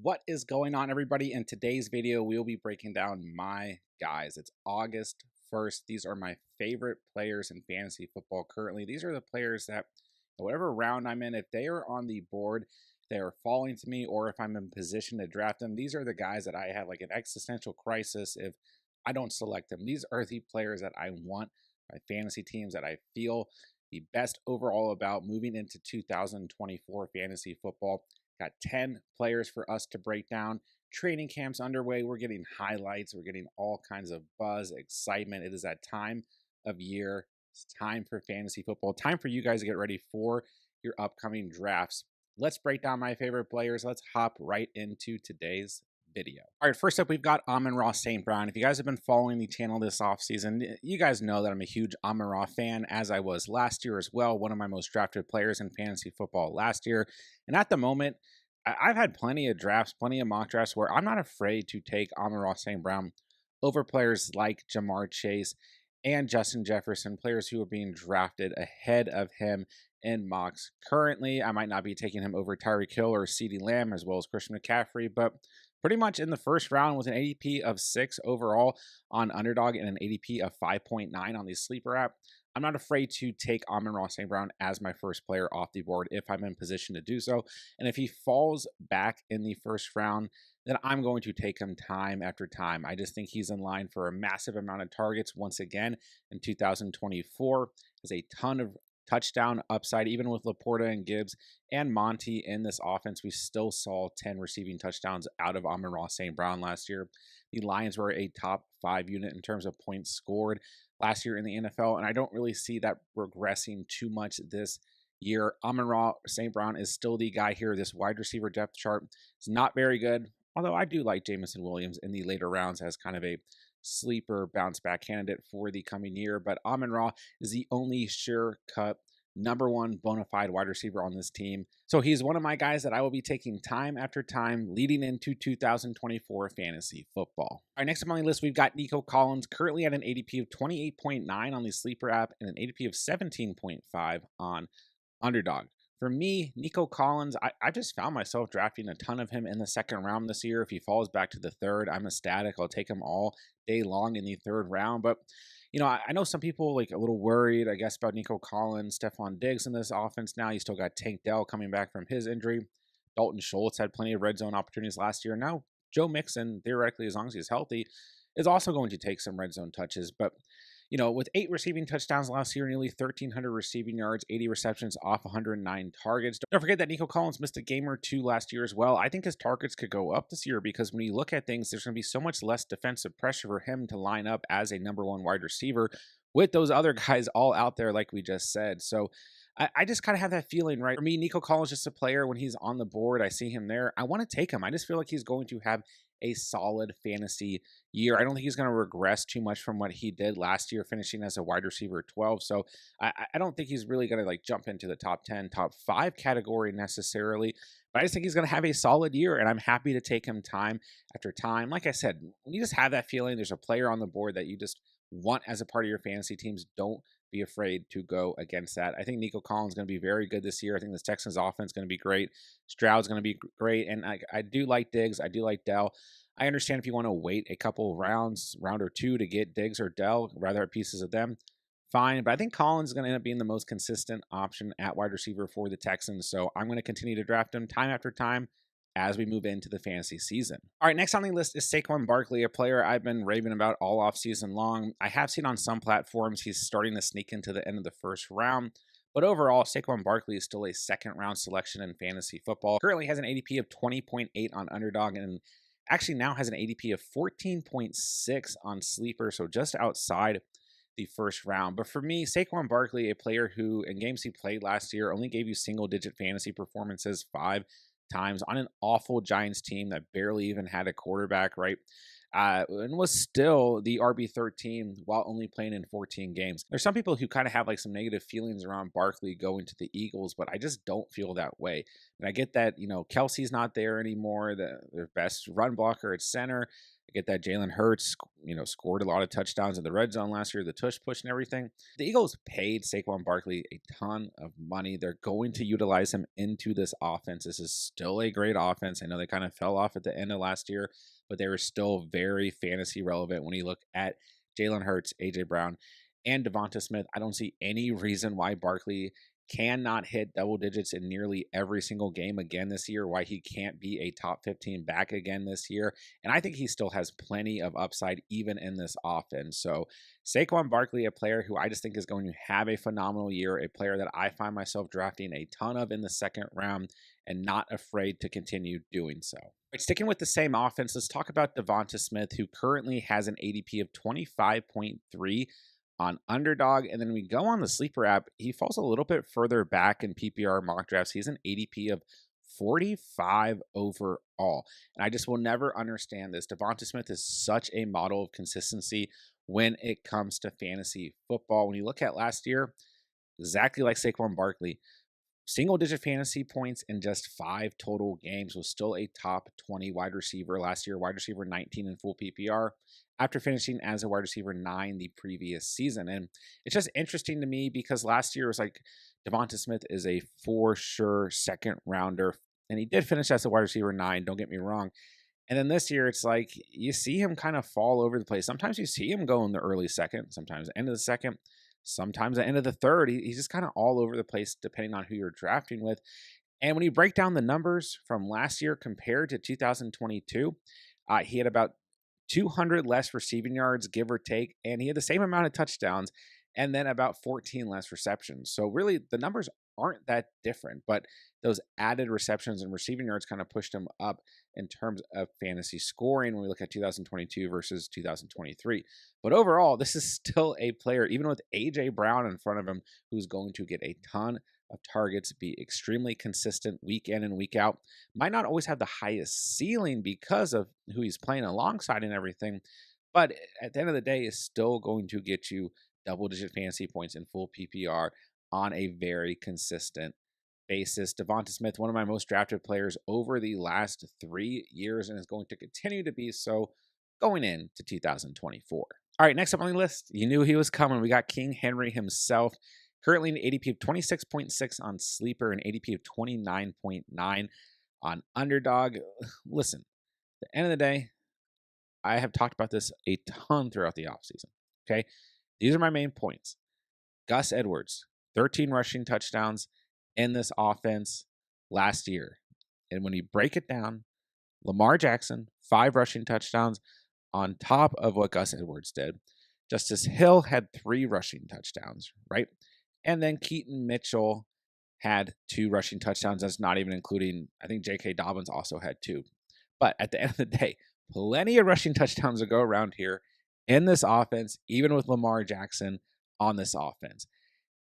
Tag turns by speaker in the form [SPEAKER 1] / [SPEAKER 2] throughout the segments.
[SPEAKER 1] What is going on, everybody? In today's video, we'll be breaking down my guys. It's August 1st. These are my favorite players in fantasy football currently. These are the players that, whatever round I'm in, if they are on the board, they are falling to me, or if I'm in position to draft them, these are the guys that I have like an existential crisis if I don't select them. These are the players that I want, my fantasy teams that I feel the best overall about moving into 2024 fantasy football. Got 10 players for us to break down. Training camps underway. We're getting highlights. We're getting all kinds of buzz, excitement. It is that time of year. It's time for fantasy football. Time for you guys to get ready for your upcoming drafts. Let's break down my favorite players. Let's hop right into today's video. All right, first up, we've got Amon-Ra St. Brown. If you guys have been following the channel this offseason, you guys know that I'm a huge Amon-Ra fan, as I was last year as well. One of my most drafted players in fantasy football last year. And at the moment, I've had plenty of drafts, plenty of mock drafts where I'm not afraid to take Amon-Ra St. Brown over players like Jamar Chase and Justin Jefferson, players who are being drafted ahead of him in mocks. Currently, I might not be taking him over Tyreek Hill or CeeDee Lamb as well as Christian McCaffrey, but pretty much in the first round with an ADP of 6 overall on Underdog and an ADP of 5.9 on the Sleeper app, I'm not afraid to take Amon-Ra St. Brown as my first player off the board if I'm in position to do so. And if he falls back in the first round, then I'm going to take him time after time. I just think he's in line for a massive amount of targets once again in 2024. There's a ton of touchdown upside, even with Laporta and Gibbs and Monty in this offense. We still saw 10 receiving touchdowns out of Amon-Ra St. Brown last year. The Lions were a top 5 unit in terms of points scored last year in the NFL, and I don't really see that regressing too much this year. Amon-Ra St. Brown is still the guy here. This wide receiver depth chart is not very good, although I do like Jameson Williams in the later rounds as kind of a sleeper bounce back candidate for the coming year. But Amon-Ra is the only sure cut number one bona fide wide receiver on this team. So he's one of my guys that I will be taking time after time leading into 2024 fantasy football. All right, next up on the list, we've got Nico Collins, currently at an ADP of 28.9 on the Sleeper app and an ADP of 17.5 on Underdog. For me, Nico Collins, I just found myself drafting a ton of him in the second round this year. If he falls back to the third, I'm ecstatic. I'll take him all day long in the third round. But, you know, I know some people like a little worried, I guess, about Nico Collins, Stephon Diggs in this offense now. You still got Tank Dell coming back from his injury. Dalton Schultz had plenty of red zone opportunities last year. Now, Joe Mixon, theoretically, as long as he's healthy, is also going to take some red zone touches. But you know, with 8 receiving touchdowns last year, nearly 1,300 receiving yards, 80 receptions off 109 targets. Don't forget that Nico Collins missed a game or two last year as well. I think his targets could go up this year because when you look at things, there's going to be so much less defensive pressure for him to line up as a number one wide receiver with those other guys all out there, like we just said. So I just kind of have that feeling, right? For me, Nico Collins is just a player. When he's on the board, I see him there. I want to take him. I just feel like he's going to have a solid fantasy year. I don't think he's going to regress too much from what he did last year, finishing as a wide receiver 12. So I don't think he's really going to like jump into the top 10, top 5 category necessarily. But I just think he's going to have a solid year, and I'm happy to take him time after time. Like I said, when you just have that feeling, there's a player on the board that you just want as a part of your fantasy teams, don't be afraid to go against that. I think Nico Collins is going to be very good this year. I think this Texans offense is going to be great. Stroud's going to be great. And I do like Diggs. I do like Dell. I understand if you want to wait a couple rounds, round or two to get Diggs or Dell, rather have pieces of them, fine. But I think Collins is going to end up being the most consistent option at wide receiver for the Texans. So I'm going to continue to draft him time after time as we move into the fantasy season. All right, next on the list is Saquon Barkley, a player I've been raving about all offseason long. I have seen on some platforms he's starting to sneak into the end of the first round. But overall, Saquon Barkley is still a second-round selection in fantasy football. Currently has an ADP of 20.8 on Underdog and actually now has an ADP of 14.6 on Sleeper, so just outside the first round. But for me, Saquon Barkley, a player who in games he played last year only gave you single-digit fantasy performances 5 times on an awful Giants team that barely even had a quarterback, right? And was still the RB13 while only playing in 14 games. There's some people who kind of have like some negative feelings around Barkley going to the Eagles, but I just don't feel that way. And I get that, you know, Kelsey's not there anymore, their best run blocker at center. get that Jalen Hurts, scored a lot of touchdowns in the red zone last year, the tush push and everything. The Eagles paid Saquon Barkley a ton of money. They're going to utilize him into this offense. This is still a great offense. I know they kind of fell off at the end of last year, but they were still very fantasy relevant when you look at Jalen Hurts, AJ Brown, and Devonte Smith. I don't see any reason why Barkley cannot hit double digits in nearly every single game again this year, why he can't be a top 15 back again this year. And I think he still has plenty of upside even in this offense. So Saquon Barkley, a player who I just think is going to have a phenomenal year, a player that I find myself drafting a ton of in the second round and not afraid to continue doing so. Right, sticking with the same offense, let's talk about Devonte Smith, who currently has an ADP of 25.3 on Underdog. And then we go on the Sleeper app, he falls a little bit further back in PPR mock drafts. He's an ADP of 45 overall. And I just will never understand this. Devonte Smith is such a model of consistency when it comes to fantasy football. When you look at last year, exactly like Saquon Barkley, single-digit fantasy points in just 5 total games, was still a top 20 wide receiver last year, wide receiver 19 in full PPR, after finishing as a wide receiver 9 the previous season. And it's just interesting to me because last year was like Devonte Smith is a for sure second rounder, and he did finish as a wide receiver 9, don't get me wrong. And then this year, it's like you see him kind of fall over the place. Sometimes you see him go in the early second, sometimes end of the second, sometimes at the end of the third. He's just kind of all over the place depending on who you're drafting with. And when you break down the numbers from last year compared to 2022, he had about 200 less receiving yards, give or take, and he had the same amount of touchdowns and then about 14 less receptions. So really the numbers aren't that different, but those added receptions and receiving yards kind of pushed him up in terms of fantasy scoring when we look at 2022 versus 2023. But overall, this is still a player, even with AJ Brown in front of him, who's going to get a ton of targets, be extremely consistent week in and week out. Might not always have the highest ceiling because of who he's playing alongside and everything, but at the end of the day is still going to get you double-digit fantasy points in full PPR on a very consistent basis. Devonte Smith, one of my most drafted players over the last 3 years, and is going to continue to be so going into 2024. All right, next up on the list, you knew he was coming. We got King Henry himself, currently an ADP of 26.6 on Sleeper, an ADP of 29.9 on Underdog. Listen, at the end of the day, I have talked about this a ton throughout the offseason, okay? These are my main points. Gus Edwards, 13 rushing touchdowns in this offense last year. And when you break it down, Lamar Jackson, 5 rushing touchdowns on top of what Gus Edwards did. Justice Hill had 3 rushing touchdowns, right? And then Keaton Mitchell had 2 rushing touchdowns. That's not even including, I think J.K. Dobbins also had 2. But at the end of the day, plenty of rushing touchdowns to go around here in this offense, even with Lamar Jackson on this offense.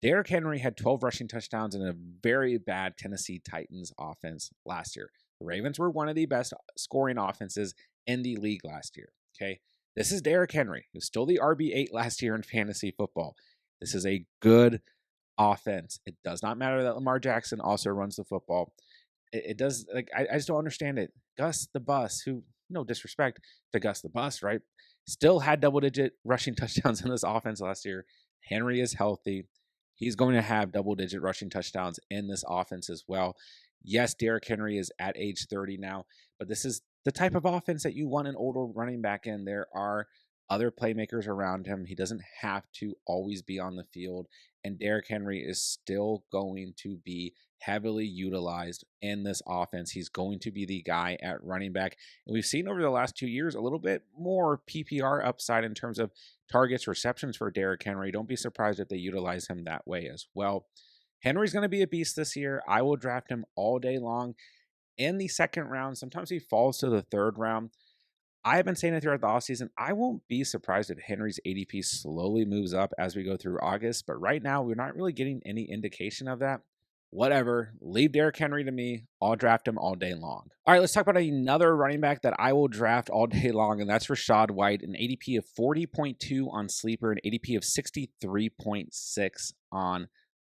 [SPEAKER 1] Derrick Henry had 12 rushing touchdowns in a very bad Tennessee Titans offense last year. The Ravens were one of the best scoring offenses in the league last year, okay? This is Derrick Henry, who's still the RB8 last year in fantasy football. This is a good offense. It does not matter that Lamar Jackson also runs the football. It does, like, I just don't understand it. Gus the Bus, who, no disrespect to Gus the Bus, right? Still had double-digit rushing touchdowns in this offense last year. Henry is healthy. He's going to have double-digit rushing touchdowns in this offense as well. Yes, Derrick Henry is at age 30 now, but this is the type of offense that you want an older running back in. There are other playmakers around him. He doesn't have to always be on the field, and Derrick Henry is still going to be heavily utilized in this offense. He's going to be the guy at running back. And we've seen over the last 2 years a little bit more PPR upside in terms of targets, receptions for Derrick Henry. Don't be surprised if they utilize him that way as well. Henry's going to be a beast this year. I will draft him all day long in the second round. Sometimes he falls to the third round. I have been saying it throughout the offseason. I won't be surprised if Henry's ADP slowly moves up as we go through August, but right now we're not really getting any indication of that. Whatever, leave Derrick Henry to me. I'll draft him all day long. All right, let's talk about another running back that I will draft all day long, and that's Rashad White, an ADP of 40.2 on Sleeper, an ADP of 63.6 on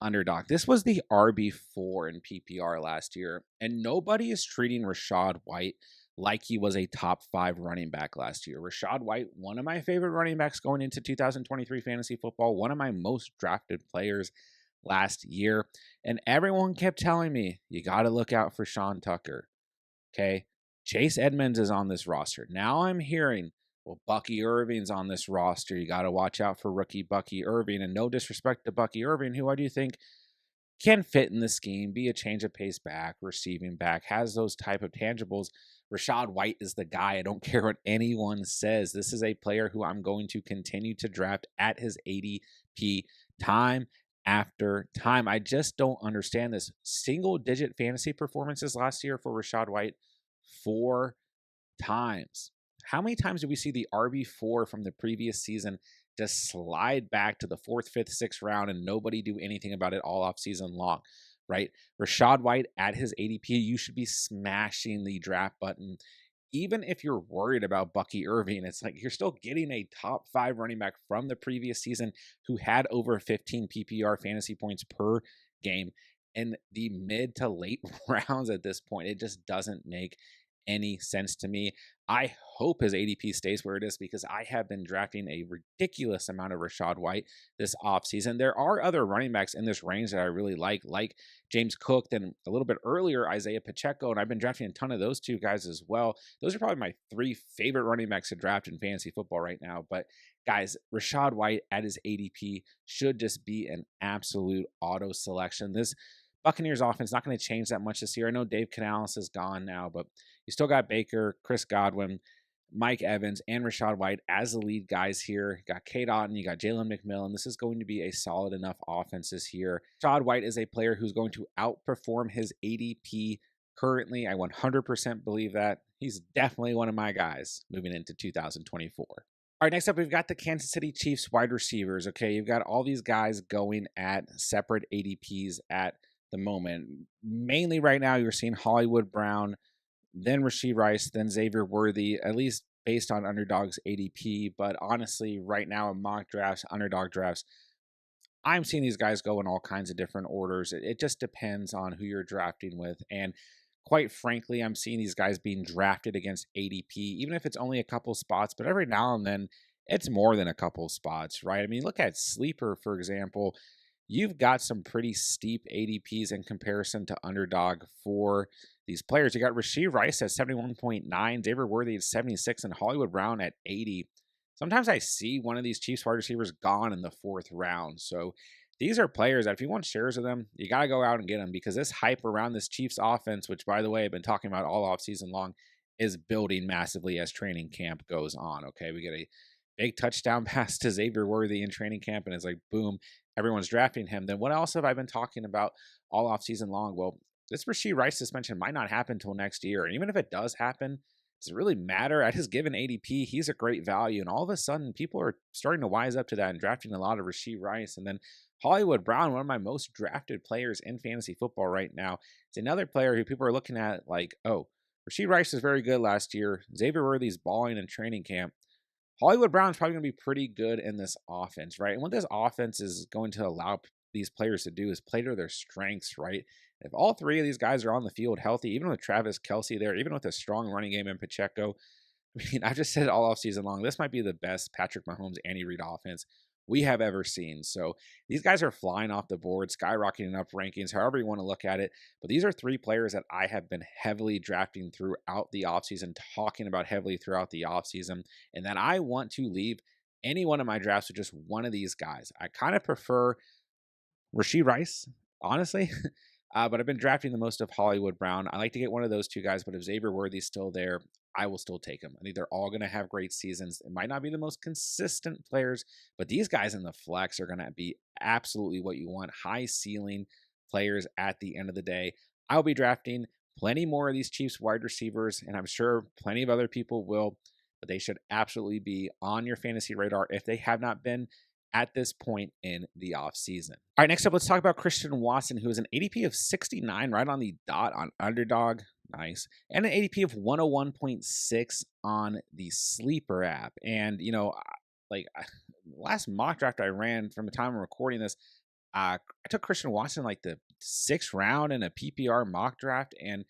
[SPEAKER 1] Underdog. This was the RB4 in PPR last year, and nobody is treating Rashad White like he was a top 5 running back last year. Rashad White, one of my favorite running backs going into 2023 fantasy football, one of my most drafted players last year. And everyone kept telling me, you got to look out for Sean Tucker. Okay. Chase Edmonds is on this roster. Now I'm hearing, well, Bucky Irving's on this roster. You got to watch out for rookie Bucky Irving. And no disrespect to Bucky Irving, who I do think can fit in the scheme, be a change of pace back, receiving back, has those type of tangibles. Rashad White is the guy. I don't care what anyone says. This is a player who I'm going to continue to draft at his ADP time after time. I just don't understand this. Single digit fantasy performances last year for Rashad White, 4 times. How many times do we see the RB4 from the previous season just slide back to the 4th, 5th, 6th round and nobody do anything about it all off season long, right? Rashad White at his ADP, you should be smashing the draft button. Even if you're worried about Bucky Irving, it's like you're still getting a top 5 running back from the previous season who had over 15 PPR fantasy points per game in the mid to late rounds at this point. It just doesn't make any sense to me. I hope his ADP stays where it is because I have been drafting a ridiculous amount of Rashad White this offseason. There are other running backs in this range that I really like James Cook, then a little bit earlier, Isaiah Pacheco, and I've been drafting a ton of those 2 guys as well. Those are probably my 3 favorite running backs to draft in fantasy football right now. But guys, Rashad White at his ADP should just be an absolute auto selection. This Buccaneers offense not going to change that much this year. I know Dave Canales is gone now, but you still got Baker, Chris Godwin, Mike Evans, and Rashad White as the lead guys here. You got Cade Otton, you got Jalen McMillan. This is going to be a solid enough offense this year. Rashad White is a player who's going to outperform his ADP currently. I 100% believe that. He's definitely one of my guys moving into 2024. All right, next up, we've got the Kansas City Chiefs wide receivers. Okay, you've got all these guys going at separate ADPs at the moment. Mainly right now, you're seeing Hollywood Brown, then Rashee Rice, then Xavier Worthy, at least based on Underdog's ADP. But honestly, right now in mock drafts, Underdog drafts, I'm seeing these guys go in all kinds of different orders. It just depends on who you're drafting with. And quite frankly, I'm seeing these guys being drafted against ADP, even if it's only a couple spots. But every now and then, it's more than a couple spots, right? I mean, look at Sleeper, for example. You've got some pretty steep ADPs in comparison to Underdog for these players. You got Rashee Rice at 71.9, Xavier Worthy at 76, and Hollywood Brown at 80. Sometimes I see one of these Chiefs wide receivers gone in the 4th round. So these are players that if you want shares of them, you got to go out and get them because this hype around this Chiefs offense, which by the way, I've been talking about all off season long, is building massively as training camp goes on. Okay, we get a big touchdown pass to Xavier Worthy in training camp, and it's like, boom, everyone's drafting him. Then what else have I been talking about all off season long? Well, this Rashee Rice suspension might not happen until next year. And even if it does happen, does it really matter? At his given ADP, he's a great value. And all of a sudden, people are starting to wise up to that and drafting a lot of Rashee Rice. And then Hollywood Brown, one of my most drafted players in fantasy football right now. It's another player who people are looking at like, oh, Rashee Rice was very good last year. Xavier Worthy's balling in training camp. Hollywood Brown's probably going to be pretty good in this offense, right? And what this offense is going to allow these players to do is play to their strengths, right? If all 3 of these guys are on the field healthy, even with Travis Kelce there, even with a strong running game in Pacheco, I mean, I've just said it all off season long. This might be the best Patrick Mahomes, Andy Reid offense we have ever seen. So these guys are flying off the board, skyrocketing up rankings, however you want to look at it. But these are 3 players that I have been heavily drafting throughout the offseason, talking about heavily throughout the offseason, and that I want to leave any one of my drafts with just one of these guys. I kind of prefer Rashee Rice, honestly. But I've been drafting the most of Hollywood Brown. I like to get one of those 2 guys, but if Xavier Worthy's still there, I will still take them. I think they're all going to have great seasons. It might not be the most consistent players, but these guys in the flex are going to be absolutely what you want. High ceiling players at the end of the day. I'll be drafting plenty more of these Chiefs wide receivers, and I'm sure plenty of other people will, but they should absolutely be on your fantasy radar if they have not been at this point in the offseason. All right, next up, let's talk about Christian Watson, who is an ADP of 69, right on the dot on Underdog. Nice. And an ADP of 101.6 on the Sleeper app. And, you know, last mock draft I ran from the time I'm recording this, I took Christian Watson like the 6th round in a PPR mock draft, and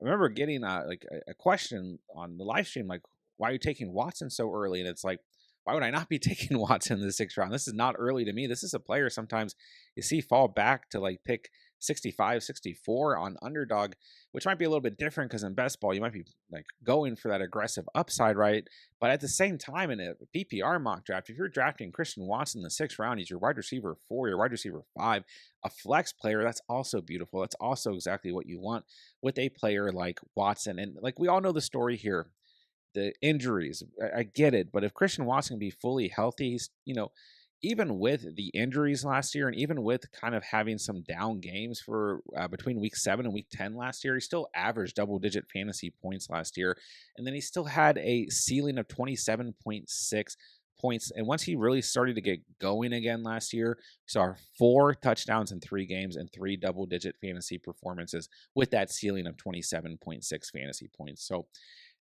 [SPEAKER 1] remember getting a question on the live stream, like, why are you taking Watson so early? And it's like, why would I not be taking Watson in the 6th round? This is not early to me. This is a player sometimes you see fall back to like pick 65, 64 on Underdog, which might be a little bit different because in best ball, you might be like going for that aggressive upside, right? But at the same time, in a PPR mock draft, if you're drafting Christian Watson in the 6th round, he's your wide receiver 4, your wide receiver 5, a flex player, that's also beautiful. That's also exactly what you want with a player like Watson. And like we all know the story here, the injuries, I get it. But if Christian Watson can be fully healthy, he's, even with the injuries last year and even with kind of having some down games for between week 7 and week 10 last year, he still averaged double digit fantasy points last year. And then he still had a ceiling of 27.6 points. And once he really started to get going again last year, we saw 4 touchdowns in 3 games and 3 double digit fantasy performances with that ceiling of 27.6 fantasy points. So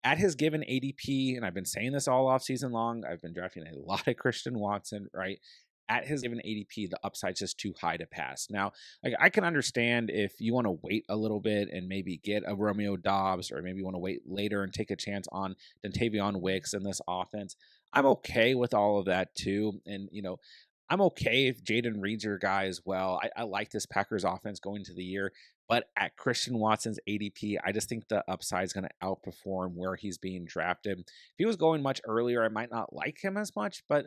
[SPEAKER 1] at his given ADP, and I've been saying this all off season long, I've been drafting a lot of Christian Watson, right? At his given ADP, the upside's just too high to pass. Now, like I can understand if you want to wait a little bit and maybe get a Romeo Dobbs, or maybe you want to wait later and take a chance on Dontavion Wicks in this offense. I'm okay with all of that too. And, I'm okay if Jaden Reed's your guy as well. I like this Packers offense going into the year, but at Christian Watson's ADP, I just think the upside is going to outperform where he's being drafted. If he was going much earlier, I might not like him as much, but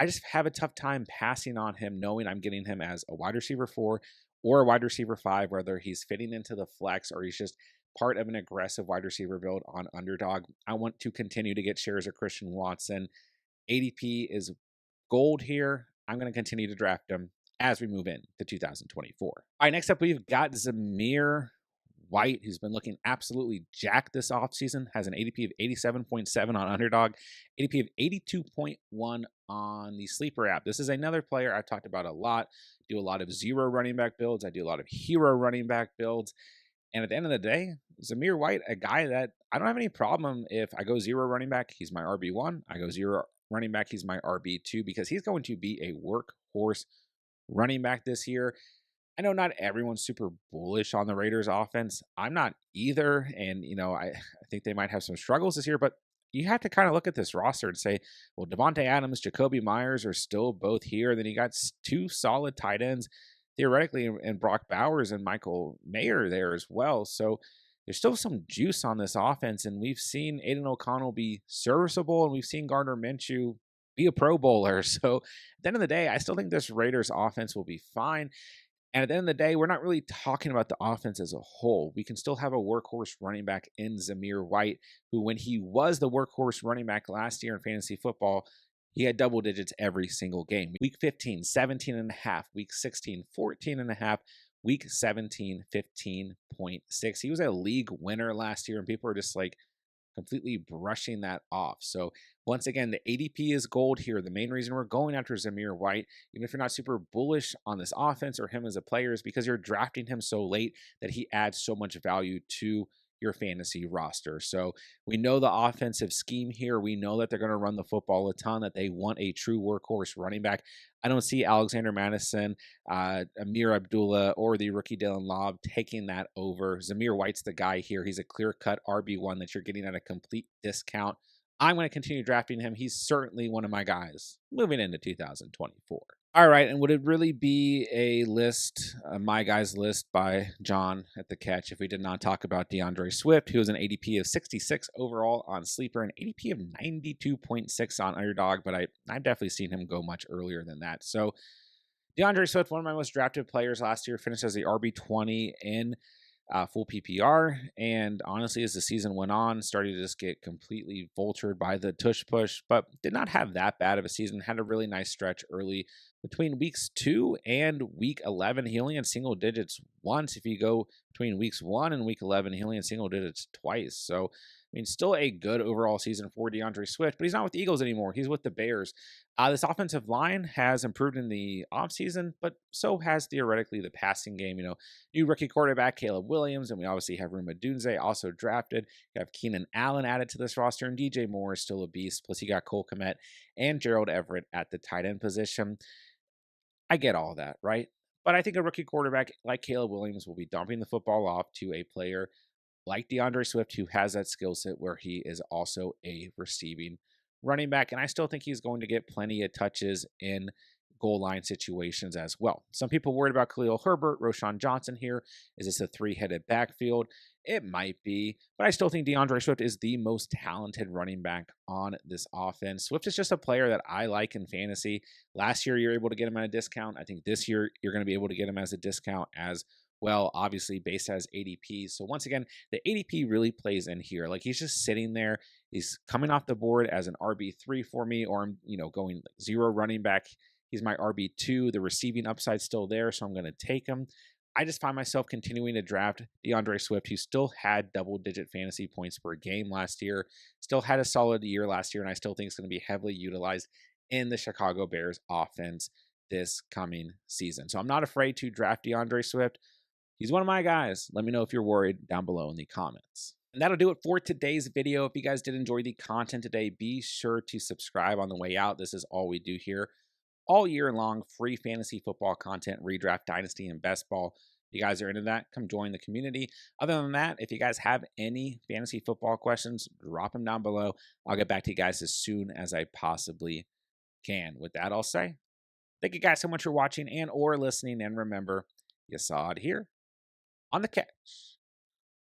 [SPEAKER 1] I just have a tough time passing on him, knowing I'm getting him as a wide receiver 4 or a wide receiver 5, whether he's fitting into the flex or he's just part of an aggressive wide receiver build on Underdog. I want to continue to get shares of Christian Watson. ADP is gold here. I'm going to continue to draft him as we move into 2024. All right, next up, we've got Zamir White, who's been looking absolutely jacked this offseason, has an ADP of 87.7 on Underdog, ADP of 82.1 on the Sleeper app. This is another player I've talked about a lot. I do a lot of zero running back builds. I do a lot of hero running back builds. And at the end of the day, Zamir White, a guy that I don't have any problem if I go zero running back, he's my RB1. I go zero running back, he's my RB2, because he's going to be a workhorse running back this year. I know not everyone's super bullish on the Raiders offense. I'm not either. And, I think they might have some struggles this year, but you have to kind of look at this roster and say, well, Devontae Adams, Jacoby Myers are still both here. And then you got 2 solid tight ends, theoretically, and Brock Bowers and Michael Mayer there as well. So there's still some juice on this offense. And we've seen Aiden O'Connell be serviceable, and we've seen Gardner Minshew be a Pro Bowler. So at the end of the day, I still think this Raiders offense will be fine. And at the end of the day, we're not really talking about the offense as a whole. We can still have a workhorse running back in Zamir White, who, when he was the workhorse running back last year in fantasy football, he had double digits every single game. Week 15, 17.5. Week 16, 14.5. Week 17, 15.6. He was a league winner last year, and people are just like completely brushing that off. So once again, the ADP is gold here. The main reason we're going after Zamir White, even if you're not super bullish on this offense or him as a player, is because you're drafting him so late that he adds so much value to your fantasy roster. So we know the offensive scheme here. We know that they're going to run the football a ton, that they want a true workhorse running back. I don't see Alexander Madison, Amir Abdullah, or the rookie Dylan Lobb taking that over. Zamir White's the guy here. He's a clear-cut RB1 that you're getting at a complete discount. I'm going to continue drafting him. He's certainly one of my guys moving into 2024. All right, and would it really be a list, my guys list by John at the Catch, if we did not talk about DeAndre Swift, who has an ADP of 66 overall on Sleeper, and ADP of 92.6 on Underdog, but I've definitely seen him go much earlier than that. So DeAndre Swift, one of my most drafted players last year, finished as the RB20 in full PPR, and honestly, as the season went on, started to just get completely vultured by the tush push, but did not have that bad of a season. Had a really nice stretch early between weeks 2 and week 11. He only had single digits once. If you go between weeks 1 and week 11, he only had single digits twice. So still a good overall season for DeAndre Swift, but he's not with the Eagles anymore. He's with the Bears. This offensive line has improved in the offseason, but so has theoretically the passing game. New rookie quarterback Caleb Williams, and we obviously have Ruma Dunze also drafted. You have Keenan Allen added to this roster, and DJ Moore is still a beast. Plus, you got Cole Kmet and Gerald Everett at the tight end position. I get all that, right? But I think a rookie quarterback like Caleb Williams will be dumping the football off to a player like DeAndre Swift, who has that skill set where he is also a receiving running back. And I still think he's going to get plenty of touches in goal line situations as well. Some people worried about Khalil Herbert, Roshan Johnson here. Is this a three-headed backfield? It might be, but I still think DeAndre Swift is the most talented running back on this offense. Swift is just a player that I like in fantasy. Last year, you're able to get him at a discount. I think this year, you're going to be able to get him as a discount as well, obviously based as ADP. So once again, the ADP really plays in here. Like he's just sitting there. He's coming off the board as an RB3 for me, or I'm, going like zero running back. He's my RB2. The receiving upside's still there, so I'm going to take him. I just find myself continuing to draft DeAndre Swift, who still had double-digit fantasy points per game last year, still had a solid year last year, and I still think it's going to be heavily utilized in the Chicago Bears offense this coming season. So I'm not afraid to draft DeAndre Swift. He's one of my guys. Let me know if you're worried down below in the comments. And that'll do it for today's video. If you guys did enjoy the content today, be sure to subscribe on the way out. This is all we do here all year long, free fantasy football content, redraft, dynasty, and best ball. If you guys are into that, come join the community. Other than that, if you guys have any fantasy football questions, drop them down below. I'll get back to you guys as soon as I possibly can. With that, I'll say thank you guys so much for watching and or listening. And remember, you saw it here on the catch.